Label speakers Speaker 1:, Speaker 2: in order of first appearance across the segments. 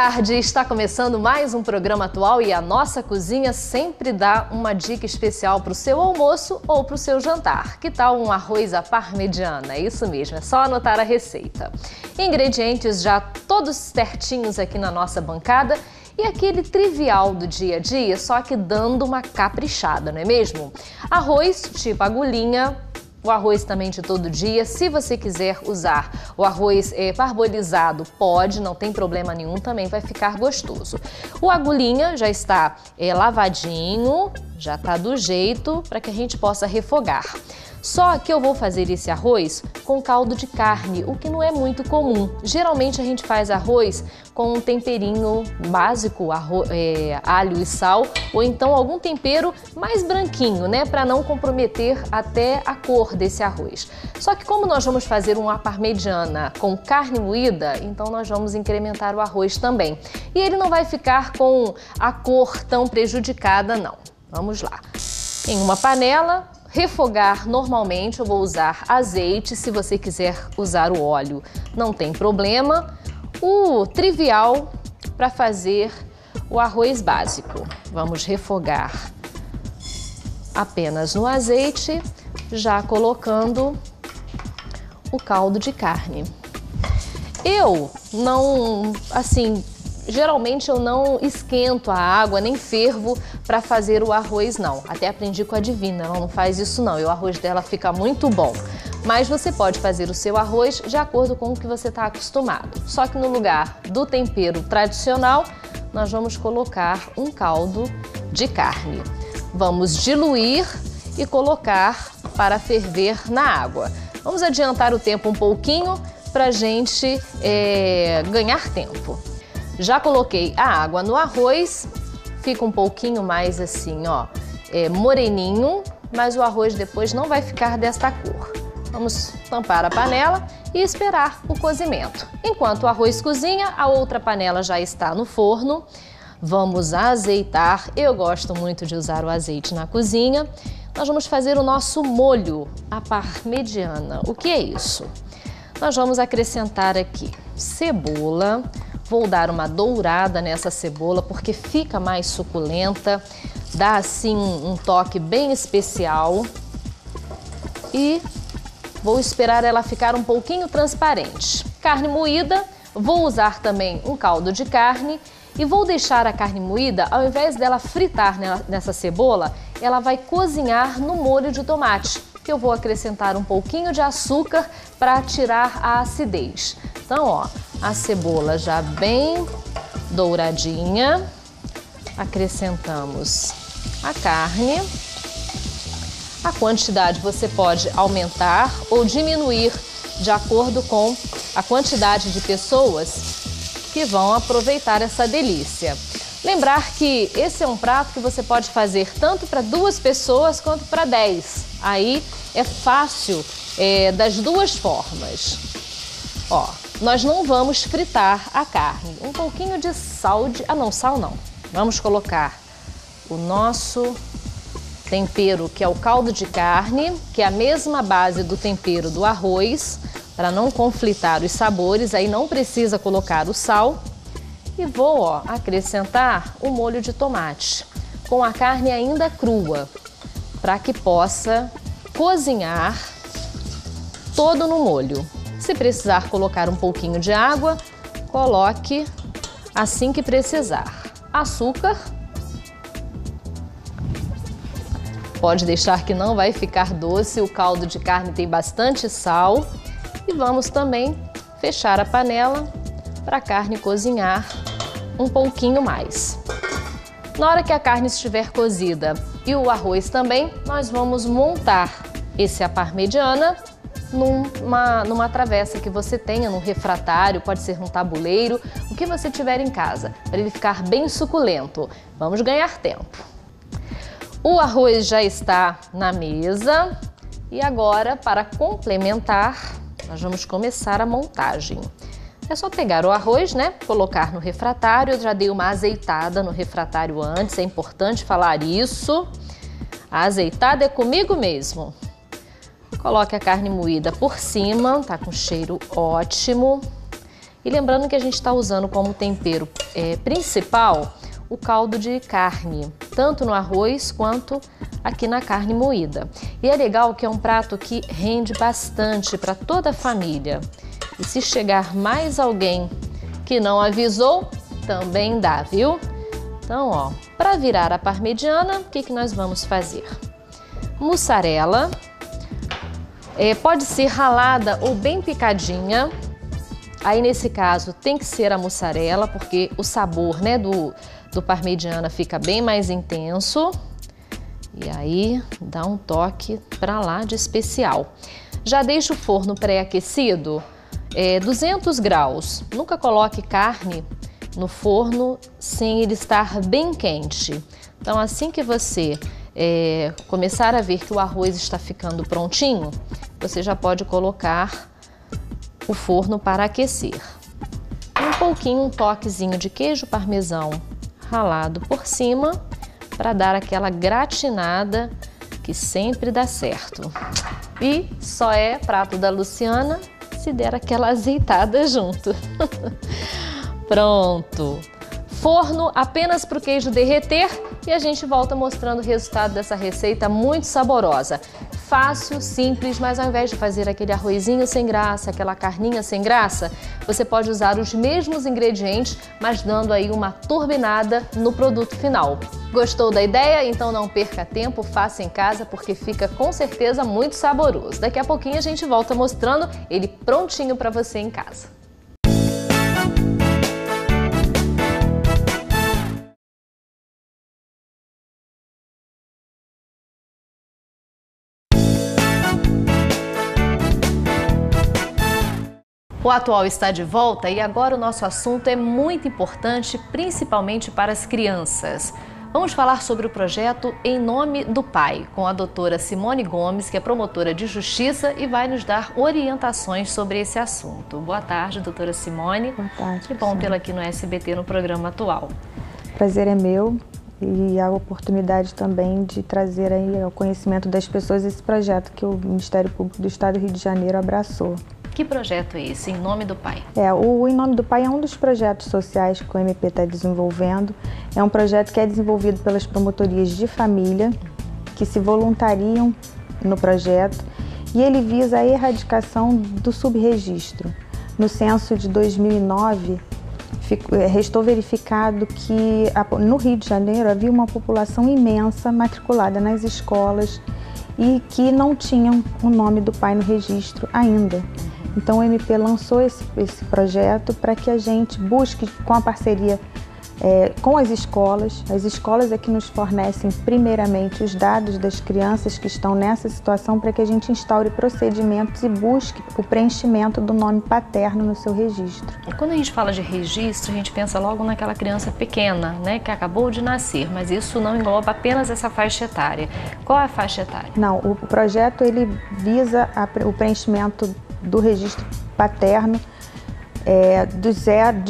Speaker 1: tarde, está começando mais um programa atual e a nossa cozinha sempre dá uma dica especial para o seu almoço ou para o seu jantar. Que tal um arroz à parmegiana? É isso mesmo, é só anotar a receita. Ingredientes já todos certinhos aqui na nossa bancada e aquele trivial do dia a dia, só que dando uma caprichada, não é mesmo? Arroz tipo agulhinha. O arroz também de todo dia, se você quiser usar o arroz parbolizado, pode, não tem problema nenhum, também vai ficar gostoso. O agulhinha já está lavadinho, já está do jeito para que a gente possa refogar. Só que eu vou fazer esse arroz com caldo de carne, o que não é muito comum. Geralmente a gente faz arroz com um temperinho básico, alho e sal, ou então algum tempero mais branquinho, né, para não comprometer até a cor desse arroz. Só que como nós vamos fazer uma parmegiana com carne moída, então nós vamos incrementar o arroz também. E ele não vai ficar com a cor tão prejudicada, não. Vamos lá. Em uma panela, refogar normalmente, eu vou usar azeite, se você quiser usar o óleo, não tem problema. O trivial para fazer o arroz básico. Vamos refogar apenas no azeite, já colocando o caldo de carne. Eu não, geralmente eu não esquento a água, nem fervo para fazer o arroz não. Até aprendi com a Divina, ela não faz isso não, e o arroz dela fica muito bom. Mas você pode fazer o seu arroz de acordo com o que você está acostumado. Só que no lugar do tempero tradicional, nós vamos colocar um caldo de carne. Vamos diluir e colocar para ferver na água. Vamos adiantar o tempo um pouquinho para a gente ganhar tempo. Já coloquei a água no arroz, fica um pouquinho mais assim, ó, moreninho, mas o arroz depois não vai ficar desta cor. Vamos tampar a panela e esperar o cozimento. Enquanto o arroz cozinha, a outra panela já está no forno. Vamos azeitar, eu gosto muito de usar o azeite na cozinha. Nós vamos fazer o nosso molho à parmegiana. O que é isso? Nós vamos acrescentar aqui cebola. Vou dar uma dourada nessa cebola porque fica mais suculenta, dá assim um toque bem especial. E vou esperar ela ficar um pouquinho transparente. Carne moída, vou usar também um caldo de carne e vou deixar a carne moída, ao invés dela fritar nessa cebola, ela vai cozinhar no molho de tomate, que eu vou acrescentar um pouquinho de açúcar para tirar a acidez. Então, ó, a cebola já bem douradinha, acrescentamos a carne. A quantidade você pode aumentar ou diminuir de acordo com a quantidade de pessoas que vão aproveitar essa delícia. Lembrar que esse é um prato que você pode fazer tanto para 2 pessoas quanto para 10. Aí é fácil das duas formas. Ó, nós não vamos fritar a carne. Um pouquinho de sal, sal não. Vamos colocar o nosso tempero, que é o caldo de carne, que é a mesma base do tempero do arroz, para não conflitar os sabores, aí não precisa colocar o sal. E vou, ó, acrescentar o molho de tomate, com a carne ainda crua, para que possa cozinhar todo no molho. Se precisar colocar um pouquinho de água, coloque assim que precisar. Açúcar. Pode deixar que não vai ficar doce, o caldo de carne tem bastante sal. E vamos também fechar a panela para a carne cozinhar um pouquinho mais. Na hora que a carne estiver cozida e o arroz também, nós vamos montar esse à parmegiana numa travessa que você tenha, num refratário, pode ser num tabuleiro, o que você tiver em casa, para ele ficar bem suculento. Vamos ganhar tempo. O arroz já está na mesa e agora, para complementar, nós vamos começar a montagem. É só pegar o arroz, né? Colocar no refratário. Eu já dei uma azeitada no refratário antes, é importante falar isso. A azeitada é comigo mesmo. Coloque a carne moída por cima, tá com cheiro ótimo. E lembrando que a gente está usando como tempero principal o caldo de carne, tanto no arroz quanto aqui na carne moída. E é legal que é um prato que rende bastante para toda a família. E se chegar mais alguém que não avisou, também dá, viu? Então, ó, para virar a parmegiana, o que nós vamos fazer? Mussarela, pode ser ralada ou bem picadinha. Aí, nesse caso, tem que ser a mussarela, porque o sabor, né, do parmegiana fica bem mais intenso. E aí, dá um toque para lá de especial. Já deixa o forno pré-aquecido, 200 graus. Nunca coloque carne no forno sem ele estar bem quente. Então, assim que você começar a ver que o arroz está ficando prontinho, você já pode colocar o forno para aquecer. Um toquezinho de queijo parmesão ralado por cima, para dar aquela gratinada que sempre dá certo. E só é prato da Luciana se der aquela azeitada junto. Pronto! Forno apenas para o queijo derreter e a gente volta mostrando o resultado dessa receita muito saborosa. Fácil, simples, mas ao invés de fazer aquele arrozinho sem graça, aquela carninha sem graça, você pode usar os mesmos ingredientes, mas dando aí uma turbinada no produto final. Gostou da ideia? Então não perca tempo, faça em casa porque fica com certeza muito saboroso. Daqui a pouquinho a gente volta mostrando ele prontinho para você em casa. O Atual está de volta e agora o nosso assunto é muito importante, principalmente para as crianças. Vamos falar sobre o projeto Em Nome do Pai, com a doutora Simone Gomes, que é promotora de justiça e vai nos dar orientações sobre esse assunto. Boa tarde, doutora Simone.
Speaker 2: Boa tarde.
Speaker 1: Que bom tê-la aqui no SBT, no programa Atual.
Speaker 2: O prazer é meu e a oportunidade também de trazer aí ao conhecimento das pessoas esse projeto que o Ministério Público do Estado do Rio de Janeiro abraçou.
Speaker 1: Que projeto é esse, Em Nome do Pai?
Speaker 2: O Em Nome do Pai é um dos projetos sociais que o MP está desenvolvendo. É um projeto que é desenvolvido pelas promotorias de família, que se voluntariam no projeto, e ele visa a erradicação do subregistro. No censo de 2009, restou verificado que no Rio de Janeiro havia uma população imensa matriculada nas escolas e que não tinham o nome do pai no registro ainda. Então o MP lançou esse projeto para que a gente busque, com a parceria com as escolas é que nos fornecem primeiramente os dados das crianças que estão nessa situação para que a gente instaure procedimentos e busque o preenchimento do nome paterno no seu registro.
Speaker 1: Quando a gente fala de registro, a gente pensa logo naquela criança pequena, né, que acabou de nascer, mas isso não engloba apenas essa faixa etária. Qual é a faixa etária?
Speaker 2: Não, o projeto ele visa o preenchimento do registro paterno de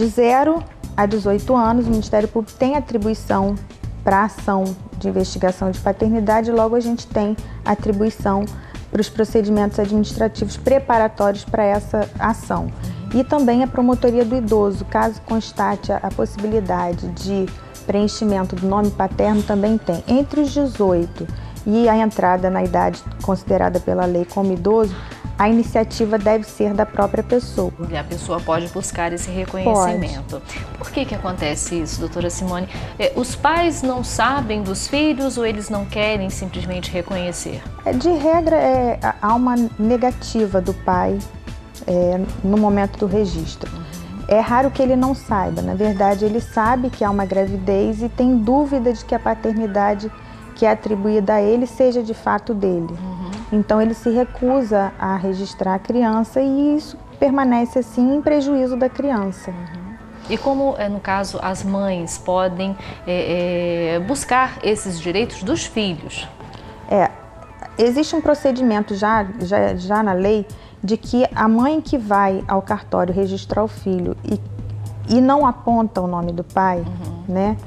Speaker 2: 0 a 18 anos. O Ministério Público tem atribuição para a ação de investigação de paternidade, logo a gente tem atribuição para os procedimentos administrativos preparatórios para essa ação. E também a promotoria do idoso, caso constate a possibilidade de preenchimento do nome paterno, também tem. Entre os 18 e a entrada na idade considerada pela lei como idoso, a iniciativa deve ser da própria pessoa.
Speaker 1: E a pessoa pode buscar esse reconhecimento. Por que acontece isso, doutora Simone? Os pais não sabem dos filhos ou eles não querem simplesmente reconhecer?
Speaker 2: De regra, há uma negativa do pai no momento do registro. É raro que ele não saiba. Na verdade, ele sabe que há uma gravidez e tem dúvida de que a paternidade que é atribuída a ele seja de fato dele. Então ele se recusa a registrar a criança e isso permanece assim em prejuízo da criança.
Speaker 1: E como, no caso, as mães podem buscar esses direitos dos filhos?
Speaker 2: Existe um procedimento já na lei de que a mãe que vai ao cartório registrar o filho e não aponta o nome do pai, né?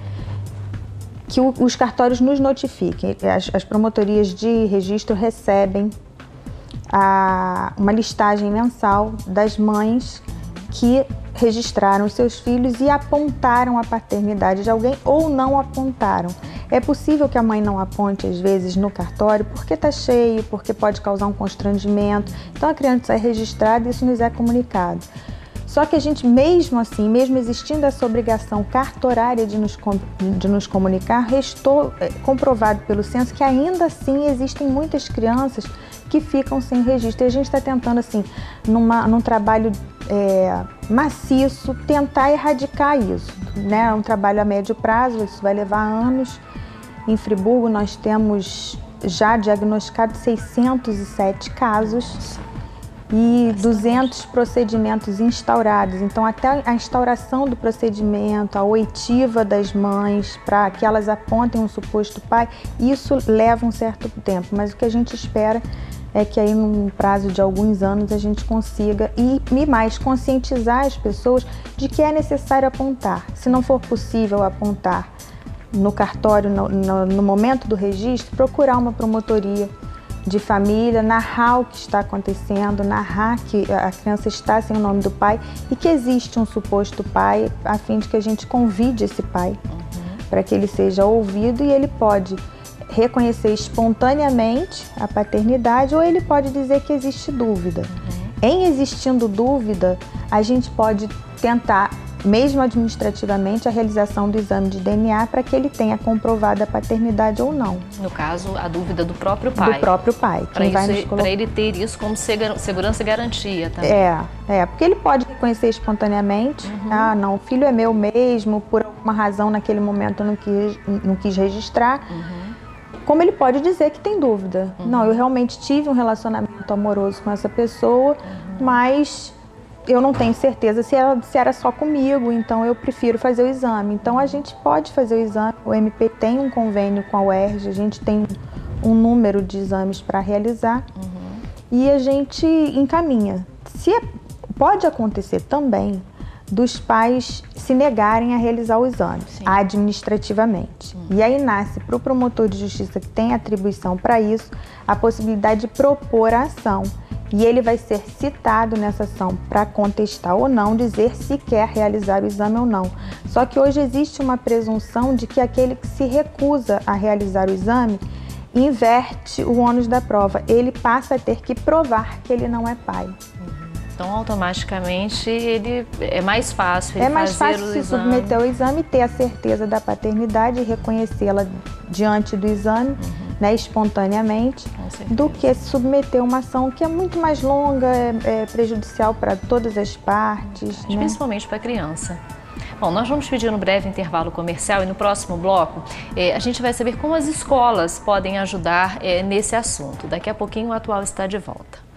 Speaker 2: Que os cartórios nos notifiquem. As promotorias de registro recebem uma listagem mensal das mães que registraram seus filhos e apontaram a paternidade de alguém ou não apontaram. É possível que a mãe não aponte, às vezes, no cartório porque está cheio, porque pode causar um constrangimento. Então a criança é registrada e isso nos é comunicado. Só que a gente, mesmo assim, mesmo existindo essa obrigação cartorária de nos comunicar, restou comprovado pelo censo que ainda assim existem muitas crianças que ficam sem registro. E a gente está tentando, assim, num trabalho maciço, tentar erradicar isso, né? É um trabalho a médio prazo, isso vai levar anos. Em Friburgo nós temos já diagnosticados 607 casos e 200 procedimentos instaurados. Então, até a instauração do procedimento, a oitiva das mães, para que elas apontem um suposto pai, isso leva um certo tempo. Mas o que a gente espera é que aí, num prazo de alguns anos, a gente consiga e mais conscientizar as pessoas de que é necessário apontar. Se não for possível apontar no cartório, no momento do registro, procurar uma promotoria de família, narrar o que está acontecendo, narrar que a criança está sem o nome do pai e que existe um suposto pai, a fim de que a gente convide esse pai para que ele seja ouvido e ele pode reconhecer espontaneamente a paternidade ou ele pode dizer que existe dúvida. Em existindo dúvida, a gente pode tentar, mesmo administrativamente, a realização do exame de DNA para que ele tenha comprovado a paternidade ou não.
Speaker 1: No caso, a dúvida do próprio pai.
Speaker 2: Do próprio pai.
Speaker 1: Para ele ter isso como segurança e garantia também.
Speaker 2: Porque ele pode reconhecer espontaneamente, ah, não, o filho é meu mesmo, por alguma razão naquele momento eu não quis registrar. Como ele pode dizer que tem dúvida. Não, eu realmente tive um relacionamento amoroso com essa pessoa, mas eu não tenho certeza se era só comigo, então eu prefiro fazer o exame. Então a gente pode fazer o exame, o MP tem um convênio com a UERJ, a gente tem um número de exames para realizar e a gente encaminha. Pode acontecer também dos pais se negarem a realizar o exame administrativamente. E aí nasce para o promotor de justiça que tem atribuição para isso a possibilidade de propor a ação. E ele vai ser citado nessa ação para contestar ou não, dizer se quer realizar o exame ou não. Só que hoje existe uma presunção de que aquele que se recusa a realizar o exame inverte o ônus da prova. Ele passa a ter que provar que ele não é pai.
Speaker 1: Então, automaticamente, ele é mais fácil
Speaker 2: se submeter ao exame, ter a certeza da paternidade e reconhecê-la diante do exame, né, espontaneamente, do que se submeter a uma ação que é muito mais longa, é prejudicial para todas as partes.
Speaker 1: Principalmente para a criança. Bom, nós vamos pedir um breve intervalo comercial e no próximo bloco a gente vai saber como as escolas podem ajudar nesse assunto. Daqui a pouquinho o Atual está de volta.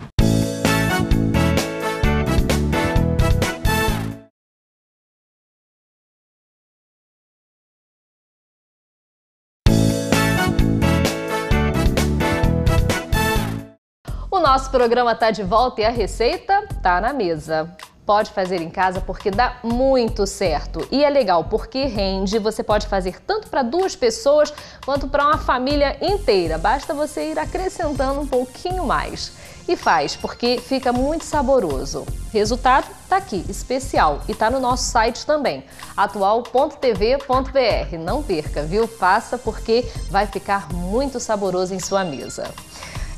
Speaker 1: O nosso programa está de volta e a receita está na mesa. Pode fazer em casa porque dá muito certo. E é legal porque rende, você pode fazer tanto para 2 pessoas quanto para uma família inteira. Basta você ir acrescentando um pouquinho mais. E faz porque fica muito saboroso. Resultado tá aqui, especial, e tá no nosso site também, atual.tv.br. Não perca, viu? Faça porque vai ficar muito saboroso em sua mesa.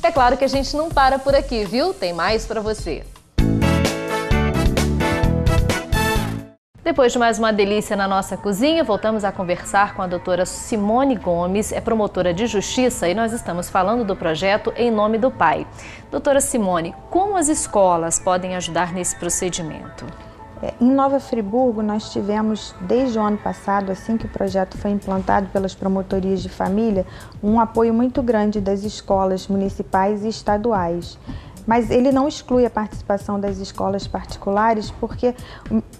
Speaker 1: É claro que a gente não para por aqui, viu? Tem mais para você. Depois de mais uma delícia na nossa cozinha, voltamos a conversar com a doutora Simone Gomes, é promotora de justiça e nós estamos falando do projeto Em Nome do Pai. Doutora Simone, como as escolas podem ajudar nesse procedimento?
Speaker 2: Em Nova Friburgo, nós tivemos, desde o ano passado, assim que o projeto foi implantado pelas promotorias de família, um apoio muito grande das escolas municipais e estaduais. Mas ele não exclui a participação das escolas particulares, porque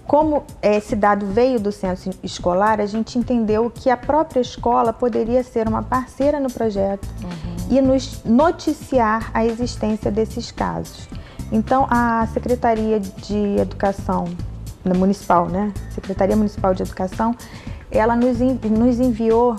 Speaker 2: como esse dado veio do censo escolar, a gente entendeu que a própria escola poderia ser uma parceira no projeto e nos noticiar a existência desses casos. Então, a Secretaria de Educação Municipal, né? Secretaria Municipal de Educação, ela nos enviou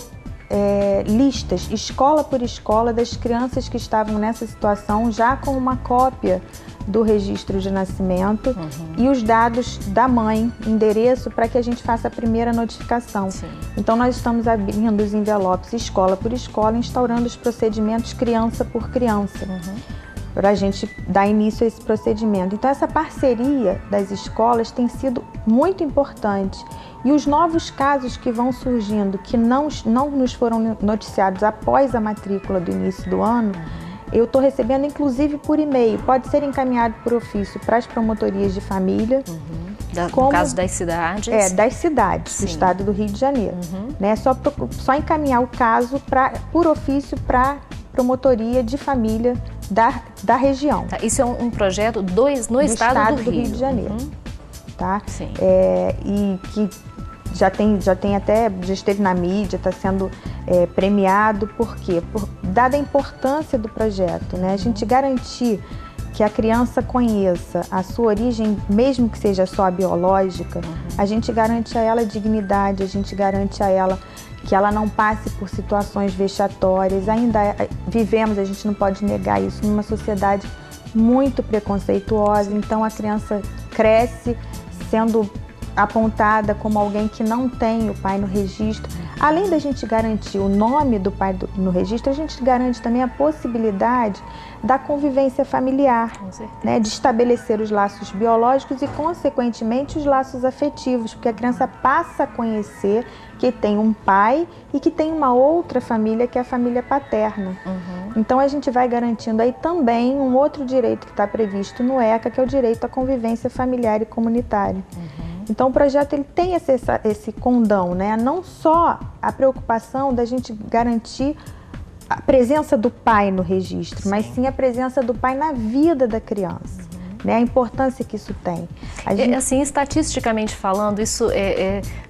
Speaker 2: listas, escola por escola, das crianças que estavam nessa situação, já com uma cópia do registro de nascimento e os dados da mãe, endereço, para que a gente faça a primeira notificação.
Speaker 1: Sim.
Speaker 2: Então nós estamos abrindo os envelopes escola por escola, instaurando os procedimentos criança por criança, para a gente dar início a esse procedimento. Então essa parceria das escolas tem sido muito importante. E os novos casos que vão surgindo, que não nos foram noticiados após a matrícula do início do ano, eu estou recebendo inclusive por e-mail, pode ser encaminhado por ofício para as promotorias de família.
Speaker 1: No caso das cidades?
Speaker 2: Das cidades do estado do Rio de Janeiro. Né? Só encaminhar o caso por ofício para promotoria de família da região.
Speaker 1: Tá, isso é um projeto no estado do Rio
Speaker 2: de Janeiro. Tá?
Speaker 1: Sim.
Speaker 2: E que já esteve na mídia, está sendo premiado. Por quê? Dada a importância do projeto, né? A gente garantir que a criança conheça a sua origem, mesmo que seja só a biológica, a gente garante a ela dignidade, a gente garante a ela que ela não passe por situações vexatórias. Ainda vivemos, a gente não pode negar isso, numa sociedade muito preconceituosa. Então a criança cresce sendo apontada como alguém que não tem o pai no registro. Além da gente garantir o nome do pai no registro, a gente garante também a possibilidade da convivência familiar, né, de estabelecer os laços biológicos e, consequentemente, os laços afetivos, porque a criança passa a conhecer que tem um pai e que tem uma outra família, que é a família paterna. Então, a gente vai garantindo aí também um outro direito que está previsto no ECA, que é o direito à convivência familiar e comunitária. Então, o projeto ele tem esse condão, né? Não só a preocupação da gente garantir a presença do pai no registro, mas sim a presença do pai na vida da criança, né? A importância que isso tem.
Speaker 1: Assim, estatisticamente falando, isso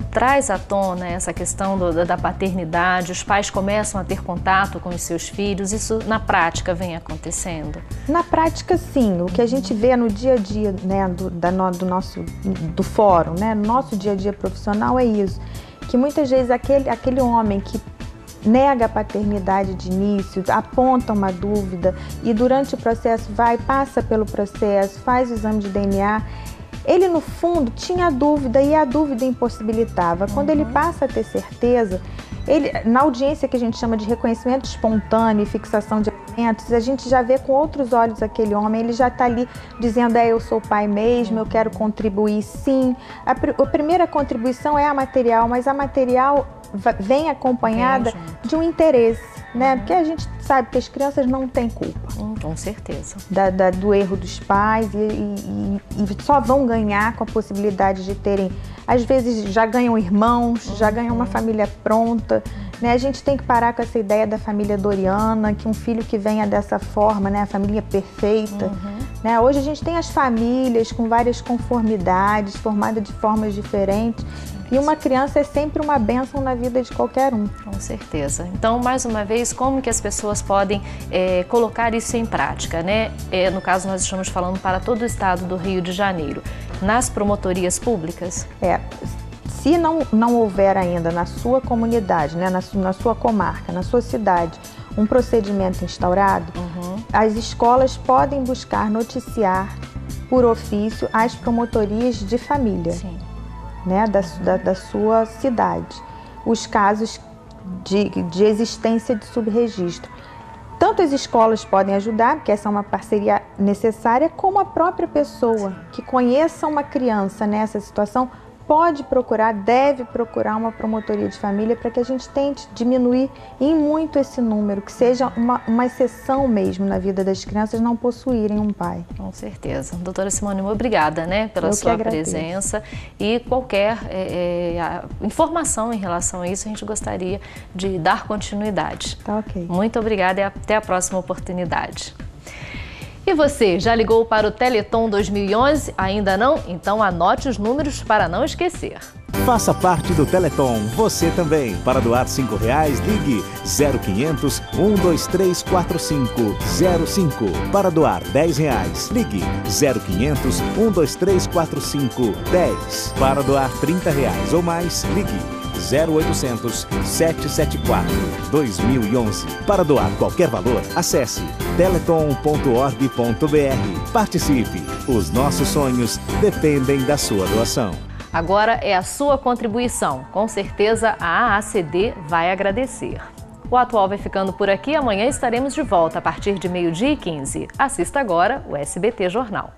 Speaker 1: traz à tona essa questão da paternidade, os pais começam a ter contato com os seus filhos, isso na prática vem acontecendo?
Speaker 2: Na prática, sim. O que a gente vê no dia a dia, né, do fórum, né, no nosso dia a dia profissional é isso, que muitas vezes aquele homem que nega a paternidade de início, aponta uma dúvida e durante o processo passa pelo processo, faz o exame de DNA, ele no fundo tinha dúvida e a dúvida impossibilitava. Quando ele passa a ter certeza, na audiência que a gente chama de reconhecimento espontâneo e fixação de elementos, a gente já vê com outros olhos aquele homem, ele já está ali dizendo, eu sou pai mesmo, eu quero contribuir sim. A primeira contribuição é a material, mas a material vem acompanhada de um interesse, né? Porque a gente sabe que as crianças não têm culpa.
Speaker 1: Com certeza.
Speaker 2: Do erro dos pais e só vão ganhar com a possibilidade de terem, às vezes já ganham irmãos, já ganham uma família pronta, né? A gente tem que parar com essa ideia da família doriana, que um filho que venha dessa forma, né? A família perfeita, né? Hoje a gente tem as famílias com várias conformidades, formadas de formas diferentes. E uma criança é sempre uma bênção na vida de qualquer um.
Speaker 1: Com certeza. Então, mais uma vez, como que as pessoas podem colocar isso em prática, né? No caso, nós estamos falando para todo o estado do Rio de Janeiro. Nas promotorias públicas?
Speaker 2: Se não houver ainda na sua comunidade, né, na sua comarca, na sua cidade, um procedimento instaurado, as escolas podem buscar noticiar por ofício as promotorias de família.
Speaker 1: Sim.
Speaker 2: Né, da sua cidade, os casos de existência de subregistro. Tanto as escolas podem ajudar, porque essa é uma parceria necessária, como a própria pessoa que conheça uma criança nessa situação pode procurar, deve procurar uma promotoria de família para que a gente tente diminuir em muito esse número, que seja uma exceção mesmo na vida das crianças não possuírem um pai.
Speaker 1: Com certeza. Doutora Simone, obrigada, né, pela sua presença e qualquer informação em relação a isso a gente gostaria de dar continuidade.
Speaker 2: Tá ok.
Speaker 1: Muito obrigada e até a próxima oportunidade. E você, já ligou para o Teleton 2011? Ainda não? Então anote os números para não esquecer.
Speaker 3: Faça parte do Teleton, você também. Para doar R$ 5, ligue 0500 1234505. Para doar R$ 10, ligue 0500 1234510. Para doar R$ 30 ou mais, ligue 0800 774 2011. Para doar qualquer valor, acesse teleton.org.br. Participe. Os nossos sonhos dependem da sua doação.
Speaker 1: Agora é a sua contribuição. Com certeza a AACD vai agradecer. O Atual vai ficando por aqui. Amanhã estaremos de volta a partir de 12h15. Assista agora o SBT Jornal.